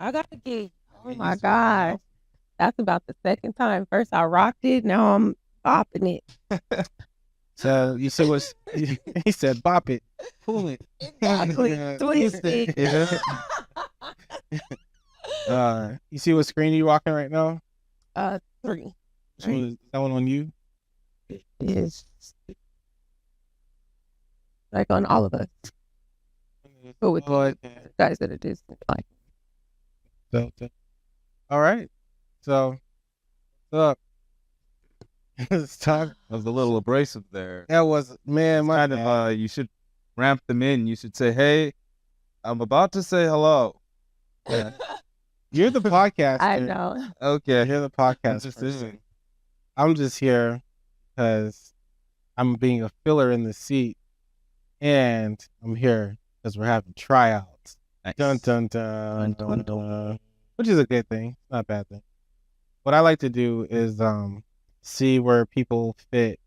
I got to get. Oh my God. That's about the second time. First I rocked it. Now I'm bopping it. So you see what's he said, bop it, pull it. Exactly. Twist it. You see what screen you rocking right now? 3. Is that one on you? Is like on all of us. But with guys that are distant, like. So, all right. So, what's up? Let's talk. That was a little abrasive there. That was, man, my Kind of, you should ramp them in. You should say, "Hey, I'm about to say hello." Yeah. You're the podcaster. I know. Okay. You're the podcaster. I'm just here because I'm being a filler in the seat, and I'm here because we're having tryouts. Nice. Dun dun dun dun dun. Which is a good thing, not a bad thing. What I like to do is see where people fit,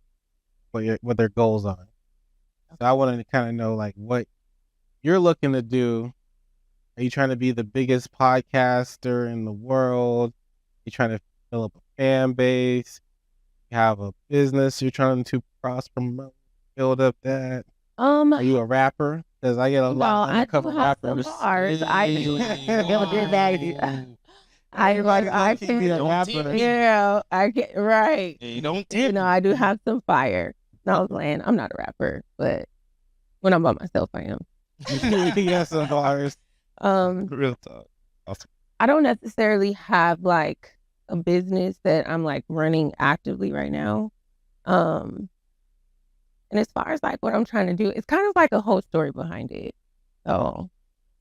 what their goals are. So I wanted to kind of know like what you're looking to do. Are you trying to be the biggest podcaster in the world? Are you trying to fill up a fan base? You have a business you're trying to cross promote, build up that. Are you a rapper? Because I get a lot of undercover rappers. Bars. I do. I can be a rapper. Yeah, I get right. You don't You know, I do have some fire. No, I was playing. I'm not a rapper, but when I'm by myself, I am. Yeah, some bars. Real talk. Awesome. I don't necessarily have like a business that I'm like running actively right now. And as far as like what I'm trying to do, it's kind of like a whole story behind it. So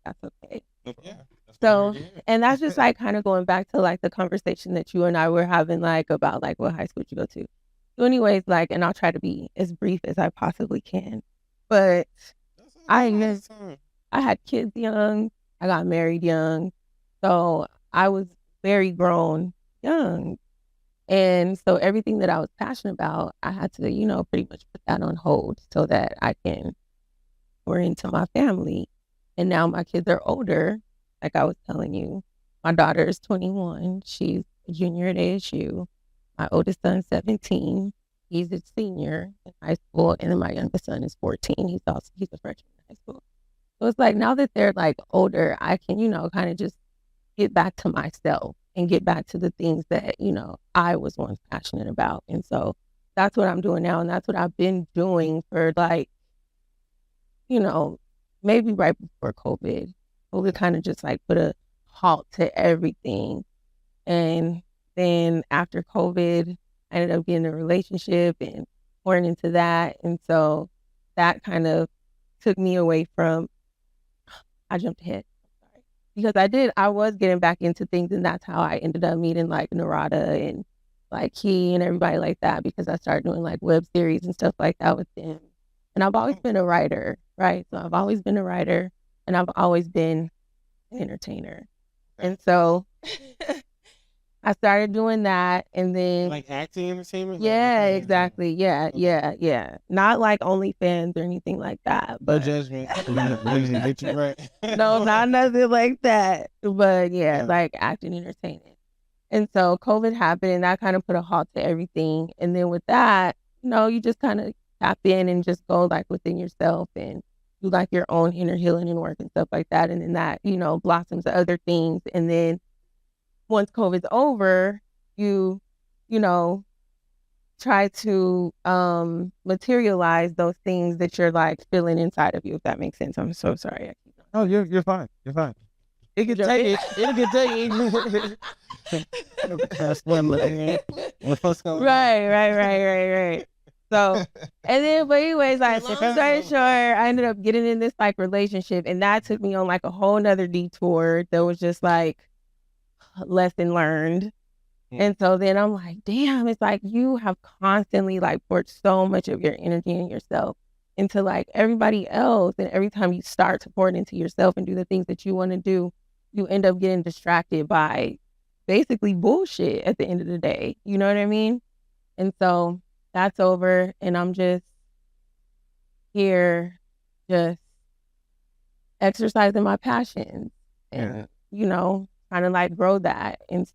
that's okay. Yeah. So, and that's just like kind of going back to like the conversation that you and I were having, like about like what high school you go to. So anyways, like, and I'll try to be as brief as I possibly can. But I had kids young. I got married young. So I was very grown young. And so everything that I was passionate about, I had to, you know, pretty much put that on hold so that I can pour into my family. And now my kids are older. Like I was telling you, my daughter is 21. She's a junior at ASU. My oldest son's 17. He's a senior in high school. And then my youngest son is 14. He's a freshman in high school. So it's like now that they're like older, I can, you know, kind of just get back to myself and get back to the things that, you know, I was once passionate about. And so that's what I'm doing now. And that's what I've been doing for like, you know, maybe right before COVID. COVID kind of just like put a halt to everything. And then after COVID, I ended up getting a relationship and pouring into that. And so that kind of took me away from, I jumped ahead. Sorry. Because I was getting back into things, and that's how I ended up meeting like Narada and like Key and everybody like that, because I started doing like web series and stuff like that with them. And I've always been a writer, right? So I've always been a writer, and I've always been an entertainer. And so I started doing that, and then like acting entertainment. Yeah, exactly. Yeah. Not like OnlyFans or anything like that. No judgment. Right. No, not nothing like that. But yeah, like acting, entertaining. And so COVID happened, and that kind of put a halt to everything. And then with that, you know, you just kind of tap in and just go like within yourself and do like your own inner healing and work and stuff like that. And then that, you know, blossoms to other things. And then once COVID's over, you know, try to materialize those things that you're like feeling inside of you, if that makes sense. I'm so sorry. Oh, you're fine. You're fine. It can take it. It can take it. That's one Right. So, and then, but anyways, like, long story short, I ended up getting in this like relationship, and that took me on like a whole nother detour that was just like lesson learned. And so then I'm like, damn, it's like you have constantly like poured so much of your energy and yourself into like everybody else. And every time you start to pour it into yourself and do the things that you want to do, you end up getting distracted by basically bullshit at the end of the day. You know what I mean? And so that's over. And I'm just here just exercising my passions and kind of like grow that and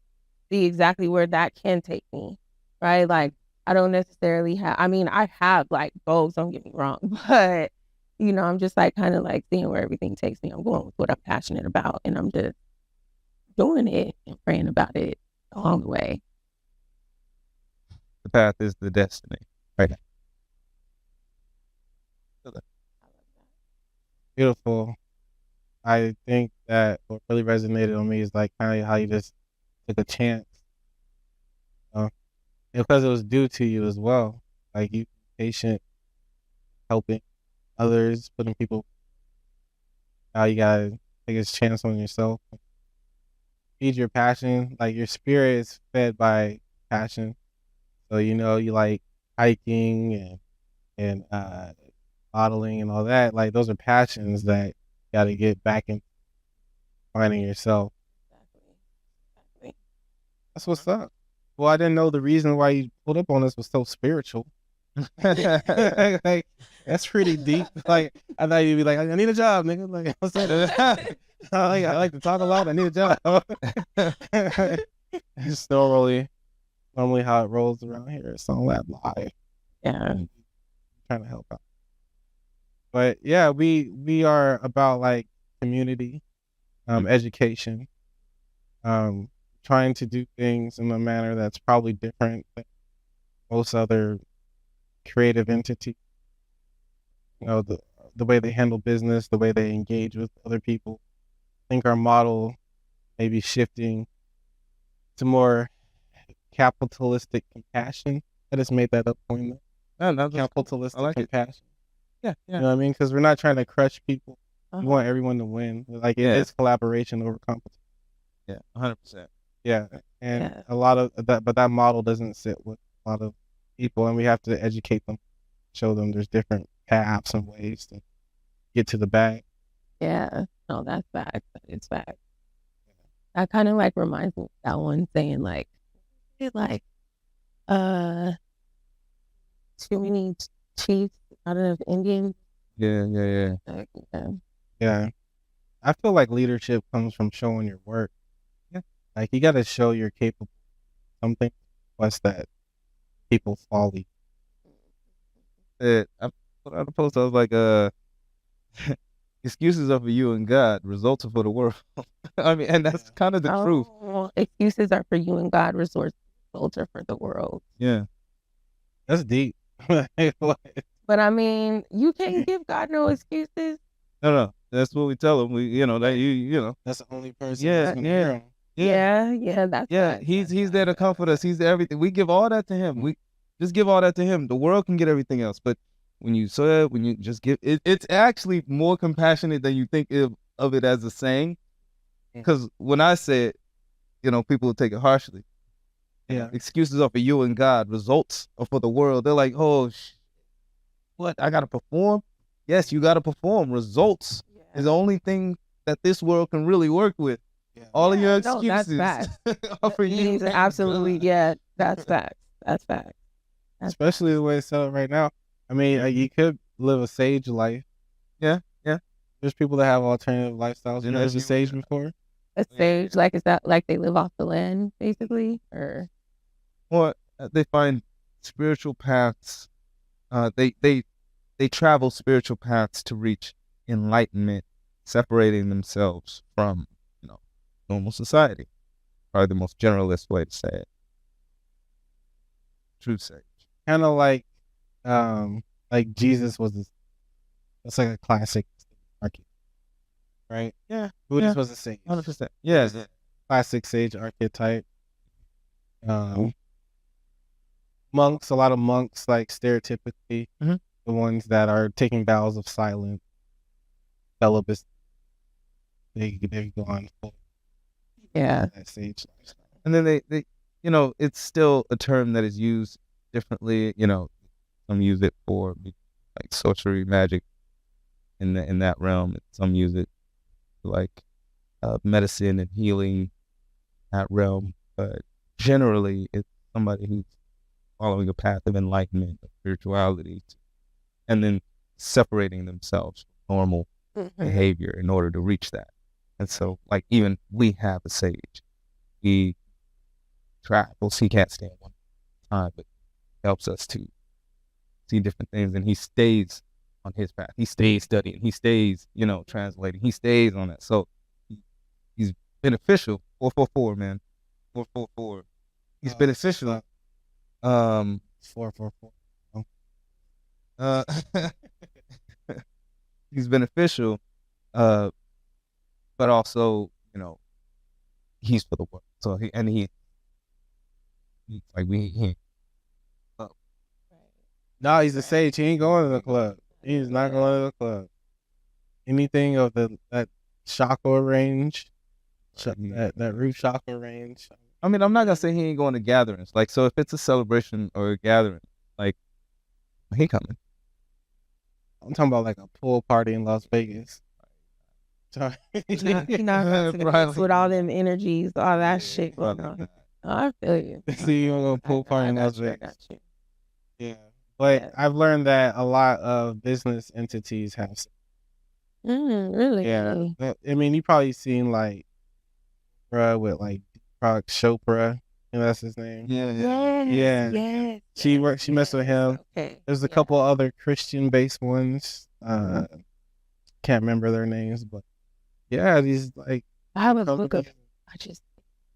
see exactly where that can take me, right? Like, I don't necessarily have, I have like goals, don't get me wrong, but, I'm just like kind of like seeing where everything takes me. I'm going with what I'm passionate about, and I'm just doing it and praying about it along the way. The path is the destiny. Right. Beautiful. I think that what really resonated on me is like kind of how you just took a chance, because it was due to you as well. Like you patient, helping others, putting people. Now you gotta take a chance on yourself. Feed your passion. Like your spirit is fed by passion. So you like hiking and modeling and all that. Like those are passions that you gotta get back in finding yourself. Exactly. That's what's up. Well, I didn't know the reason why you pulled up on us was so spiritual. Like that's pretty deep. Like I thought you'd be like, I need a job, nigga. Like what's that? I like to talk a lot. I need a job. It's normally how it rolls around here. It's on that live. Yeah. Trying to help out. But yeah, we are about like community, education, trying to do things in a manner that's probably different than most other creative entities. The way they handle business, the way they engage with other people. I think our model may be shifting to more capitalistic compassion. I just made that up for you. Capitalistic like compassion. Yeah. You know what I mean? Because we're not trying to crush people. We want everyone to win. Like it is collaboration over competition. Yeah, 100%. Yeah, and a lot of that, but that model doesn't sit with a lot of people, and we have to educate them, show them there's different paths and ways to get to the bag. Yeah, no, that's fact. It's fact. That kind of like reminds me of that one saying like, too many chiefs out of Indians. Yeah. Yeah, I feel like leadership comes from showing your work. Yeah, like you got to show you're capable of something. Plus that people follow you. I put out a post. I was like, excuses are for you and God, results are for the world. I mean, and that's kind of the truth. Excuses are for you and God, results are for the world. Yeah, that's deep. But I mean, you can't give God no excuses. No, that's what we tell him. We, that that's the only person. Yeah. That's he's there to comfort us. He's there everything. We give all that to him. We just give all that to him. The world can get everything else, but when you just give it, it's actually more compassionate than you think of it as a saying. Because when I say it, people will take it harshly. Yeah, excuses are for you and God, results are for the world. They're like, oh, what? I gotta perform? Yes, you gotta perform. Results is the only thing that this world can really work with. All of your excuses are for you. Absolutely, that's fact. That's fact. Especially the way it's set up right now. I mean, you could live a sage life. Yeah. There's people that have alternative lifestyles. You know, there's a sage before. A sage, like, is that like they live off the land, basically, or they find spiritual paths. They travel spiritual paths to reach enlightenment, separating themselves from normal society. Probably the most generalist way to say it. True sage. Kind of like Jesus was that's like a classic archetype, right? Yeah. Buddhist was a sage. 100%. Yeah. Classic sage archetype. Monks, a lot of monks, like stereotypically, the ones that are taking vows of silence, celibacy. They go on full. Yeah. That sage lifestyle. And then they it's still a term that is used differently. Some use it for like sorcery, magic, in that realm. Some use it for like medicine and healing, that realm. But generally, it's somebody who's following a path of enlightenment, of spirituality, and then separating themselves from normal behavior in order to reach that. And so, like, even we have a sage. He travels. He can't stay at one time, but helps us to see different things. And he stays on his path. He stays studying. He stays, translating. He stays on that. So he's beneficial. 444, man. 444. He's beneficial. 444. He's beneficial, but also, he's for the world. So he like he No, he's a sage. He ain't going to the club. He's not going to the club. Anything of that chakra range, that root chakra range. I mean, I'm not gonna say he ain't going to gatherings. Like, so if it's a celebration or a gathering, like, he coming. I'm talking about like a pool party in Las Vegas. Sorry. He not with all them energies, all that shit going on. Oh, I feel you. See, you want to go pool party in Las Vegas. I got you. Yeah. But I've learned that a lot of business entities have. Really? Yeah. I mean, you probably seen like, with like Deepak Chopra. That's his name. Yes. She messed with him. Okay. There's a couple other Christian-based ones. Can't remember their names, but yeah, these like. I have a book of. I just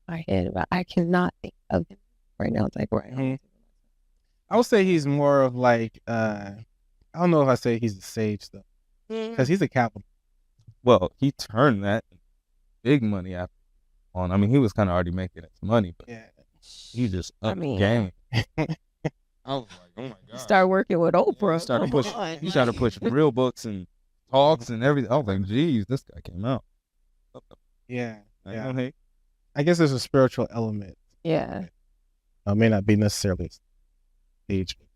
my head, but I cannot think of him right now. It's like right. Mm-hmm. I would say he's more of like. I don't know if I say he's a sage though, because he's a capitalist. Well, he turned that big money after on. I mean, he was kind of already making it money, but he just upped the game. I was like, oh my god! Start working with Oprah. He started to push real books and talks and everything. I was like, geez, this guy came out. Yeah. I guess there's a spiritual element. Yeah. It may not be necessarily a sage, but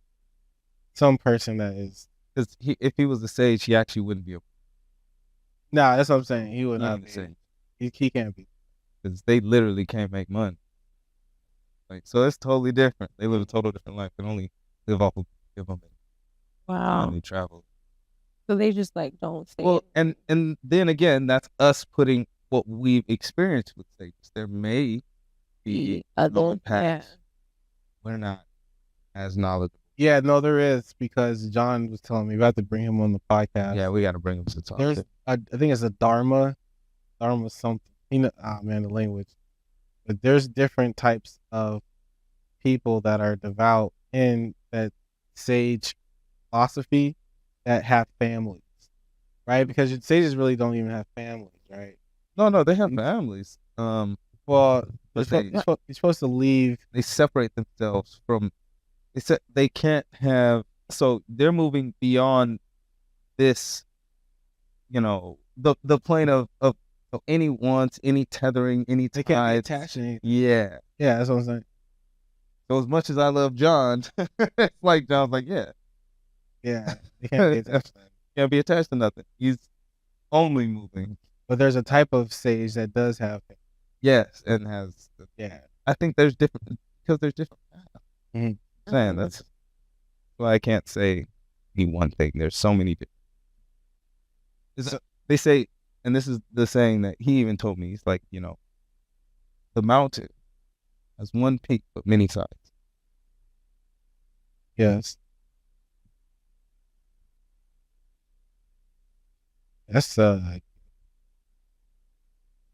some person that is. Because if he was a sage, he actually wouldn't be a. Nah, that's what I'm saying. He would not be. He can't be. Because they literally can't make money. Like, so it's totally different. They live a total different life. They only live off of give them. Wow. And they travel. So they just like don't stay. Well, and then again, that's us putting what we've experienced with sages. There may be other paths. We're not as knowledgeable. Yeah, no, there is, because John was telling me we have to bring him on the podcast. Yeah, we got to bring him to talk. I think it's a Dharma something. The language. But there's different types of people that are devout in that sage philosophy that have families, right? Because sages really don't even have families, right? No, they have families. Well, you're supposed to leave. They separate themselves from. They can't have. So they're moving beyond this. The plane of any wants, any tethering, any ties. They can't attach anything. Yeah, that's what I'm saying. So as much as I love John, it's like John's like, they can't be attached. Can't be attached to nothing. He's only moving. But there's a type of sage that does have it. Yes, and has. I think there's different because there's different. Saying that's why I can't say any one thing. There's so many different. They say, and this is the saying that he even told me. He's like, the mountain has one peak but many sides. Yes. That's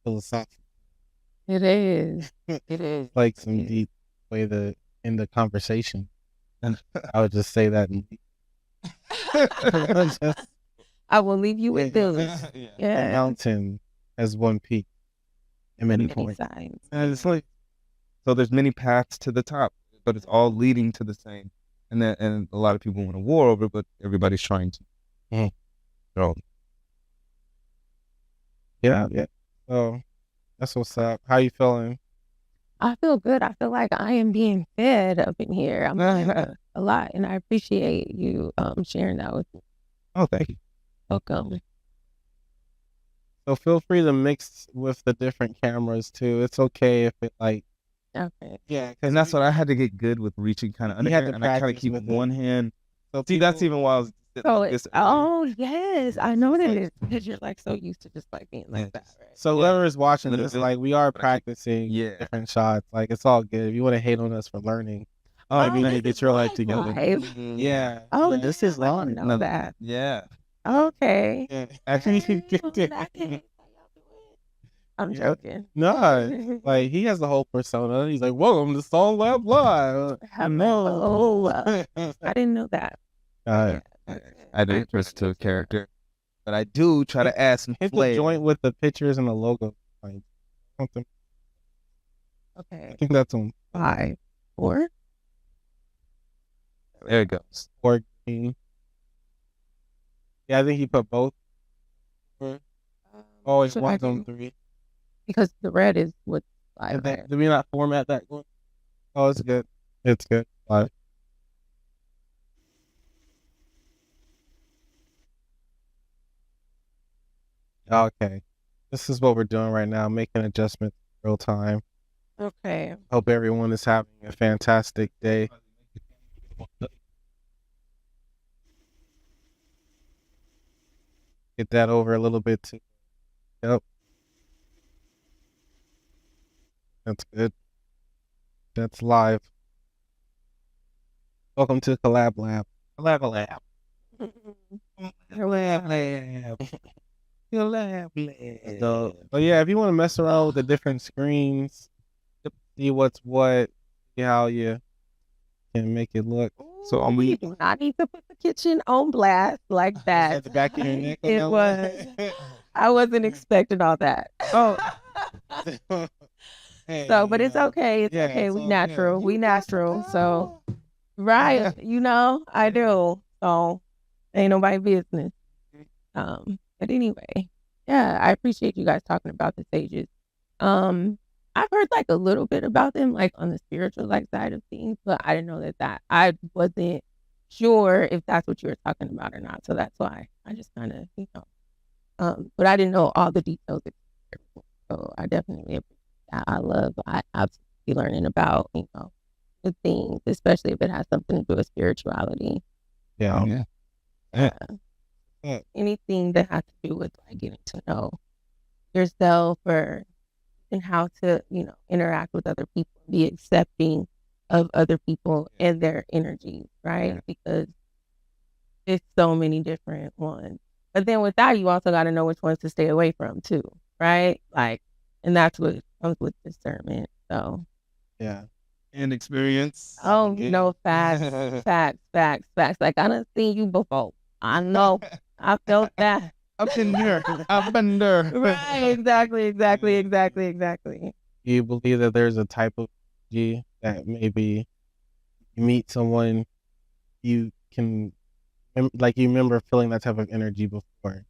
philosophical. It is. It is. Like some deep way to end the conversation. I would just say that. I will leave you with this. Yeah. The mountain has one peak and many points. Sides. And it's like, so there's many paths to the top, but it's all leading to the same. And a lot of people want a war over it, but everybody's trying to. Yeah. So that's what's up. How you feeling? I feel good. I feel like I am being fed up in here. I'm learning a lot, and I appreciate you sharing that with me. Oh, thank you. Welcome. So feel free to mix with the different cameras too. It's okay if it like. Okay. Yeah, and that's what I had to get good with reaching kind of under here, and I kind of keep one hand. So see, that's even why I was So yes, I know that it's because you're like so used to just like being like that, right? So whoever is watching this, like we are practicing Yeah. different shots. Like it's all good. If you want to hate on us for learning, like you need to get your life together. Yeah. Oh, yeah. this is long. Know that. Yeah. Okay. Yeah. Actually, you get it. I'm joking. No, like he has the whole persona. He's like, "Welcome to Song Lab Live." Hello. I didn't know that. Yeah. I didn't interest to a character, but I do try to add some Hit the flair. joint with the pictures and the logo. Like, something. Okay. I think that's on 5, 4. There it goes. 14. Yeah, I think he put both. Always Should I one's on do? 3. Because the red is what 5. And then, did we not format that one? Oh, it's good. It's good. 5. Okay. This is what we're doing right now, making adjustments in real time. Okay. Hope everyone is having a fantastic day. Get that over a little bit too. Yep. That's good. That's live. Welcome to Collab Lab. Collab Lab. Collab Lab. Collab Lab. So, yeah, if you want to mess around with the different screens, see what's what, see how you can make it look. So you do not need to put the kitchen on blast like that. At the back of your neck. It was. I wasn't expecting all that. Oh. Hey, So, but it's okay. It's okay. it's We all natural. good. We natural. So, right. I do. So, ain't nobody business. But anyway, yeah, I appreciate you guys talking about the sages. I've heard like a little bit about them, like on the spiritual like side of things, but I didn't know that I wasn't sure if that's what you were talking about or not. So that's why I just kind of, but I didn't know all the details. So I definitely appreciate that. I absolutely learning about, the things, especially if it has something to do with spirituality. Yeah. Anything that has to do with like getting to know yourself and how to, interact with other people, be accepting of other people and their energy, right? Yeah. Because there's so many different ones. But then with that, you also got to know which ones to stay away from too, right? Like, and that's what comes with discernment. So, Yeah. And experience. oh, facts. Like, I done seen you before. I know. I felt that. I've been there. I've been there. Right, exactly. You believe that there's a type of energy that maybe you meet someone, you can, like you remember feeling that type of energy before.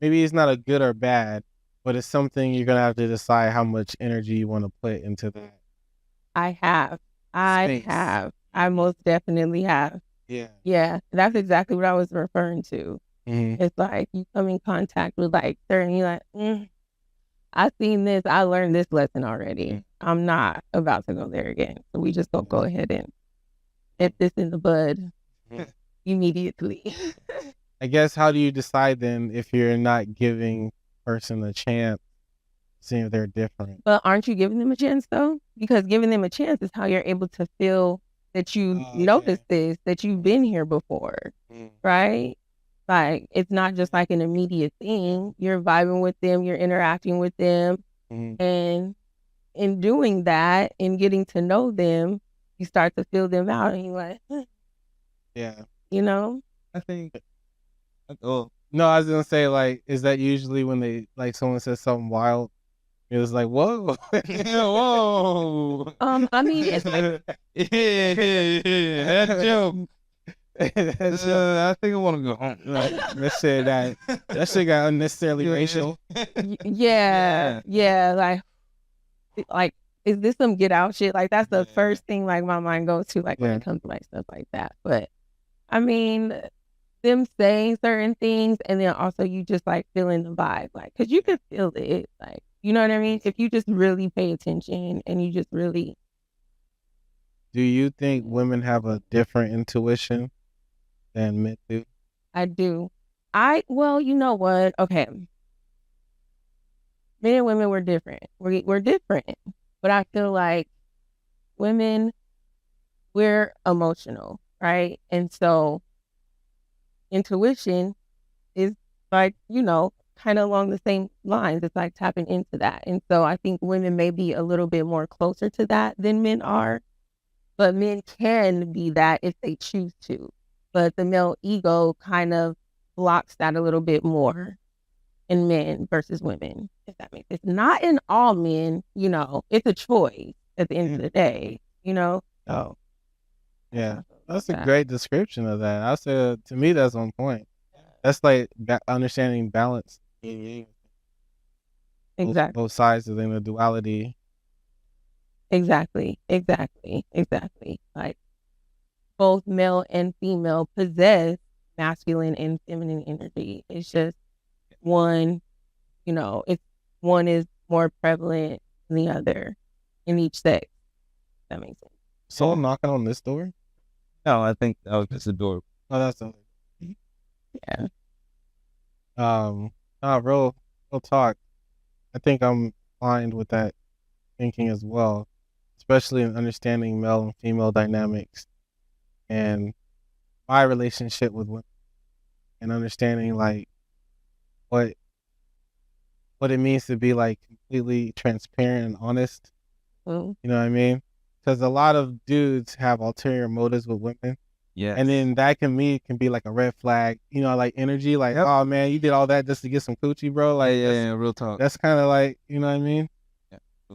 Maybe it's not a good or bad, but it's something you're going to have to decide how much energy you want to put into that. I have. I most definitely have. Yeah. Yeah, that's exactly what I was referring to. Mm-hmm. It's like you come in contact with like certain, you're like, I seen this, I learned this lesson already. Mm-hmm. I'm not about to go there again. So we just gonna go ahead and nip this in the bud immediately. I guess how do you decide then if you're not giving person a chance, seeing if they're different? But aren't you giving them a chance though? Because giving them a chance is how you're able to feel that you noticed this, that you've been here before, right? Like, it's not just like an immediate thing. You're vibing with them, you're interacting with them. And in doing that and getting to know them, you start to feel them out and you're like, yeah. I think, no, I was going to say, like, is that usually when they, like, someone says something wild? It was like, whoa. Whoa. I mean, it's like, that joke. I think I want to go home. That shit got unnecessarily racial. Yeah. Like, is this some get out shit? Like, that's the first thing like my mind goes to, like when it comes to like stuff like that. But I mean, them saying certain things and then also you just like feeling the vibe, like, cause you can feel it, like, you know what I mean? If you just really pay attention and you just really. Do you think women have a different intuition than men do? I do. Well, you know what? Okay. Men and women were different. We're different. But I feel like women, we're emotional, right? And so intuition is like, kind of along the same lines. It's like tapping into that. And so I think women may be a little bit more closer to that than men are, but men can be that if they choose to. But the male ego kind of blocks that a little bit more in men versus women, if that makes sense. Not in all men, it's a choice at the end of the day, Oh, Yeah, that's a great description of that. I said, to me, that's on point. That's like understanding balance. Exactly. Both sides of the duality. Exactly. Like both male and female possess masculine and feminine energy. It's just one, one is more prevalent than the other in each sex. That makes sense. Someone knocking on this door? No, I think that was just a door. Oh, that's the. Yeah. Real talk. I think I'm aligned with that thinking as well, especially in understanding male and female dynamics and my relationship with women and understanding like what it means to be like completely transparent and honest. Mm. You know what I mean? Because a lot of dudes have ulterior motives with women. Yeah. And then that can be like a red flag, like energy, like, oh man, you did all that just to get some coochie, bro. Like, yeah, real talk. That's kind of like, you know what I mean?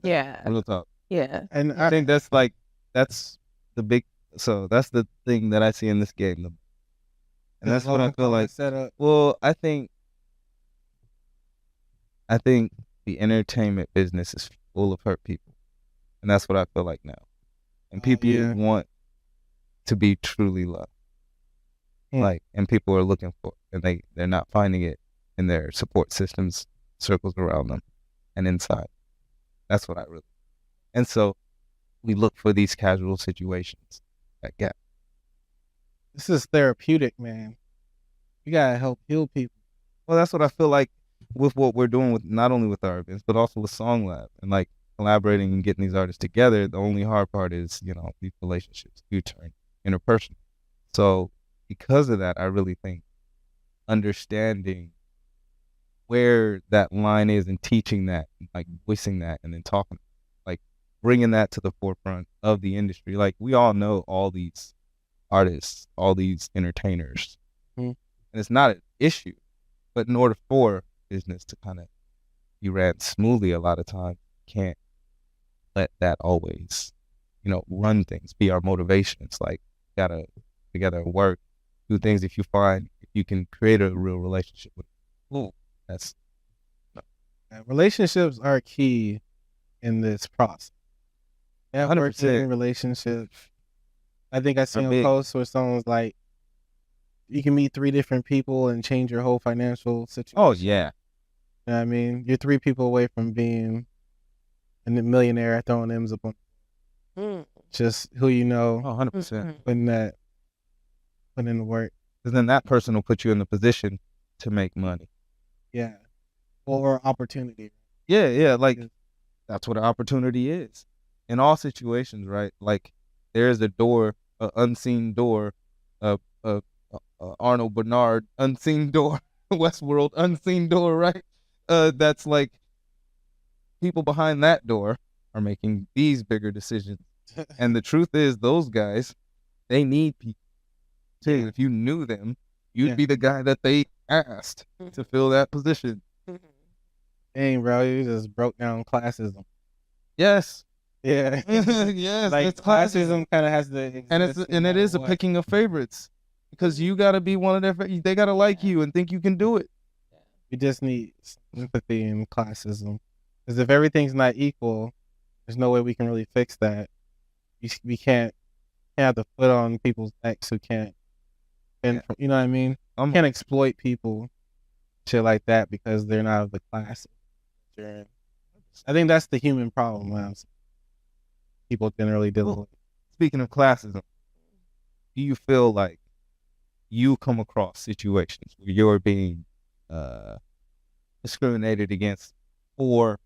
Yeah. Real talk. Yeah. And I think that's the big, so that's the thing that I see in this game. And that's what I feel like. Well, I think the entertainment business is full of hurt people. And that's what I feel like now. And people want to be truly loved. Like, and people are looking for it, and they're not finding it in their support systems, circles around them, and inside. That's what I really. And so we look for these casual situations that gap. This is therapeutic, man. You gotta help heal people. Well, that's what I feel like with what we're doing with not only with our events, but also with Song Lab and like collaborating and getting these artists together. The only hard part is, these relationships do turn interpersonal. So because of that, I really think understanding where that line is and teaching that, like voicing that and then talking, like bringing that to the forefront of the industry. Like we all know all these artists, all these entertainers, and it's not an issue, but in order for business to kind of be ran smoothly, a lot of times can't let that always, run things, be our motivation. It's like we gotta work, do things. If you can create a real relationship with people, that's relationships are key in this process. 100% relationships. I think I seen a post where someone was like, you can meet 3 different people and change your whole financial situation. Oh yeah. You know what I mean? You're 3 people away from being a millionaire throwing M's up on just who you know. 100%. Putting in the work. Because then that person will put you in the position to make money. Yeah. Or opportunity. Yeah. Like that's what an opportunity is. In all situations, right? Like there is a door, an unseen door, Arnold Bernard unseen door, Westworld unseen door, right? That's like people behind that door are making these bigger decisions. And the truth is those guys, they need people. Too. If you knew them, you'd be the guy that they asked to fill that position. Dang, bro, you just broke down classism. Yes. Yeah. Yes. Like classism kind of has the and it is a picking of favorites because you got to be one of their. They got to like you and think you can do it. We just need sympathy in classism, because if everything's not equal, there's no way we can really fix that. We can't have the foot on people's necks who can't. And you know what I mean? Can't exploit people, shit like that, because they're not of the class. I think that's the human problem, man. People generally deal with. Speaking of classism, do you feel like you come across situations where you're being discriminated against for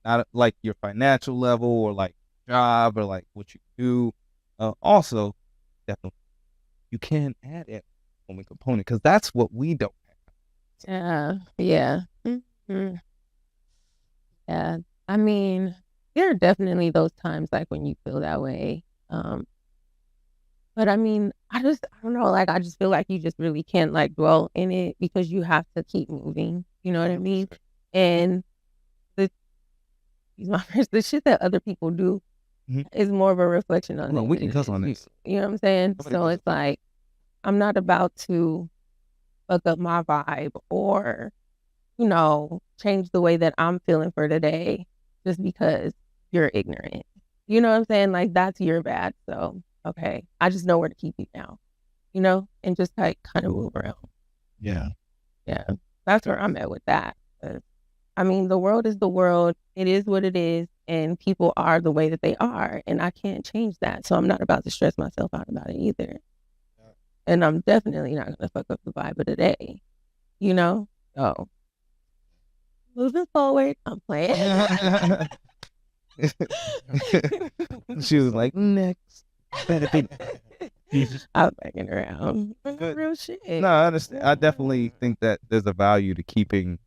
not like your financial level or like job or like what you do, also definitely you can add it on the component because that's what we don't have. Yeah. Mhm. Yeah. I mean, there are definitely those times like when you feel that way. But I mean, I don't know, like I just feel like you just really can't like dwell in it because you have to keep moving. You know what I mean? And the use my words, the shit that other people do is more of a reflection on Hold on, it we than can it cuss is on you. this. You know what I'm saying? Nobody So cuss it's like I'm not about to fuck up my vibe or, you know, change the way that I'm feeling for today just because you're ignorant. You know what I'm saying? Like that's your bad. So okay, I just know where to keep you now. You know, and just like kind of move around. Yeah. Yeah, that's where I'm at with that. I mean, the world is the world. It is what it is, and people are the way that they are, and I can't change that. So I'm not about to stress myself out about it either. And I'm definitely not gonna fuck up the vibe of the day. You know? So moving forward, I'm playing. She was like, next. I'm banging around. Good. Real shit. No, I understand. I definitely think that there's a value to keeping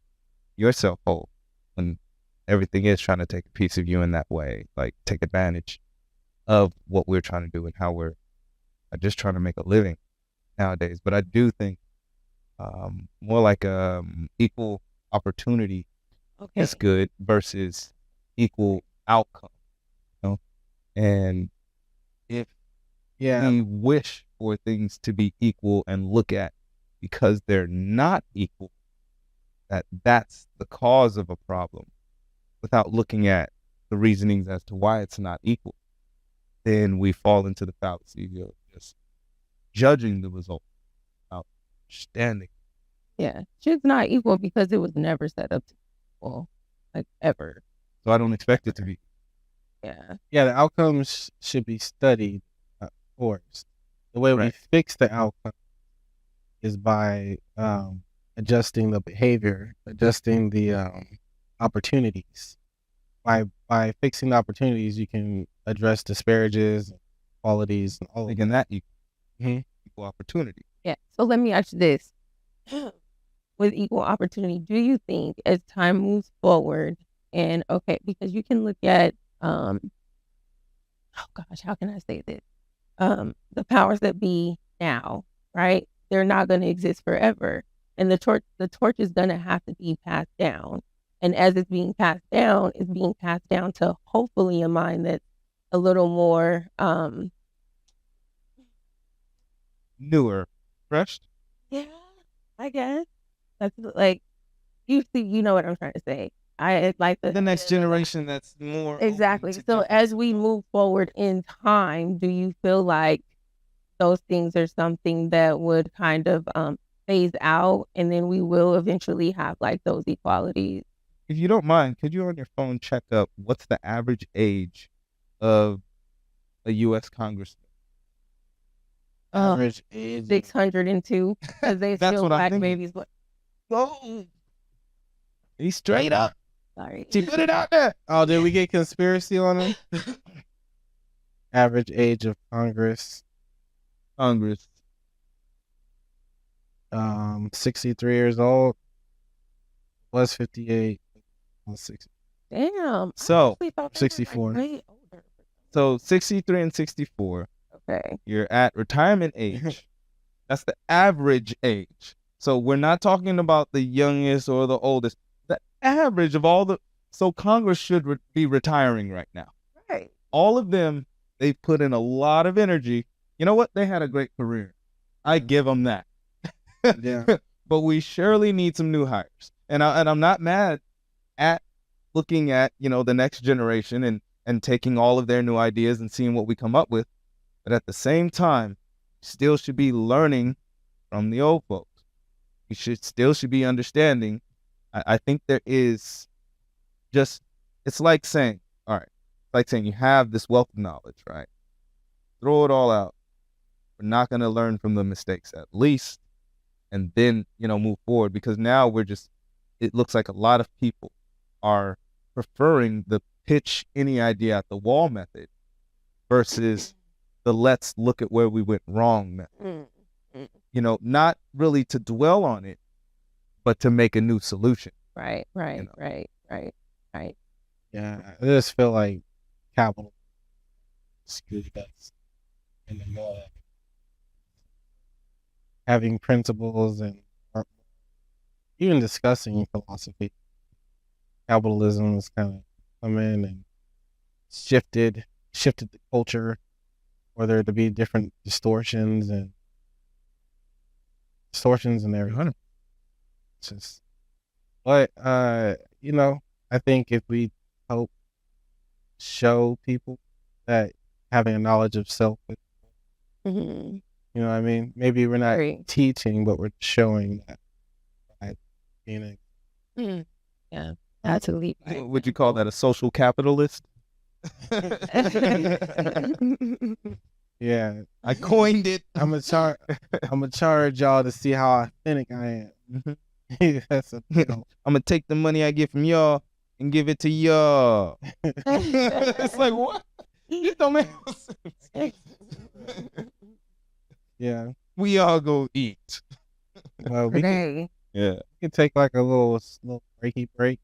yourself whole when everything is trying to take a piece of you in that way, like take advantage of what we're trying to do and how we're just trying to make a living nowadays. But I do think more like equal opportunity is good versus equal outcome. You know? And if we wish for things to be equal and look at because they're not equal, that's the cause of a problem, without looking at the reasonings as to why it's not equal, then we fall into the fallacy of just judging the result without understanding. Yeah, shit's not equal because it was never set up to be equal, like ever. So I don't expect it to be. Yeah. Yeah, the outcomes should be studied first. The way we fix the outcome is by adjusting the behavior, adjusting the opportunities. By fixing the opportunities, you can address disparages, qualities, and all of Making that equal. Mhm. Equal opportunity. Yeah. So let me ask you this. With equal opportunity, do you think as time moves forward and because you can look at oh gosh, how can I say this? The powers that be now, right? They're not going to exist forever. And the torch is going to have to be passed down. And as it's being passed down, it's being passed down to hopefully a mind that's a little more newer, fresh. Yeah, I guess. That's like you know what I'm trying to say. I like the next generation that's more exactly. So as we move forward in time, do you feel like those things are something that would kind of phase out and then we will eventually have like those equalities? If you don't mind, could you on your phone check up what's the average age of a U.S. congressman? Average age 602 because they still black babies. But he's straight up. Sorry, she put it out there. Oh, did we get conspiracy on him? Average age of Congress, 63 years old. Was 58. Was 60. Damn. So 64. Like so 63 and 64. Okay. You're at retirement age. That's the average age. So we're not talking about the youngest or the oldest. The average of all the. So Congress should be retiring right now. Right. All of them, they've put in a lot of energy. You know what? They had a great career. I give them that. Yeah. But we surely need some new hires. And I'm not mad at looking at, the next generation and taking all of their new ideas and seeing what we come up with. But at the same time, still should be learning from the old folks. We should be understanding. I think there is it's like saying, all right, you have this wealth of knowledge, right? Throw it all out. We're not going to learn from the mistakes at least, and then, move forward, because now it looks like a lot of people are preferring the pitch any idea at the wall method versus the let's look at where we went wrong method. Not really to dwell on it, but to make a new solution. Right. Yeah, I just feel like capital school that's in the law, having principles and even discussing philosophy. Capitalism has kind of come in and shifted the culture, whether to be different distortions and everything. It's just, but I think if we help show people that having a knowledge of self, you know what I mean? Maybe we're not teaching, but we're showing that. Yeah, absolutely. Would you call that a social capitalist? Yeah, I coined it. I'm gonna charge y'all to see how authentic I am. I'm gonna take the money I get from y'all and give it to y'all. It's like, what? This don't make sense. Yeah, we all go eat. Well, we can take like a little breaky break.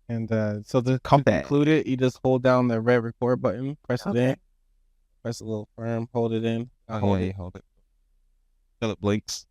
And so to conclude it, you just hold down the red record button, press it in, press a little firm, hold it in. Hold it. Till it blinks.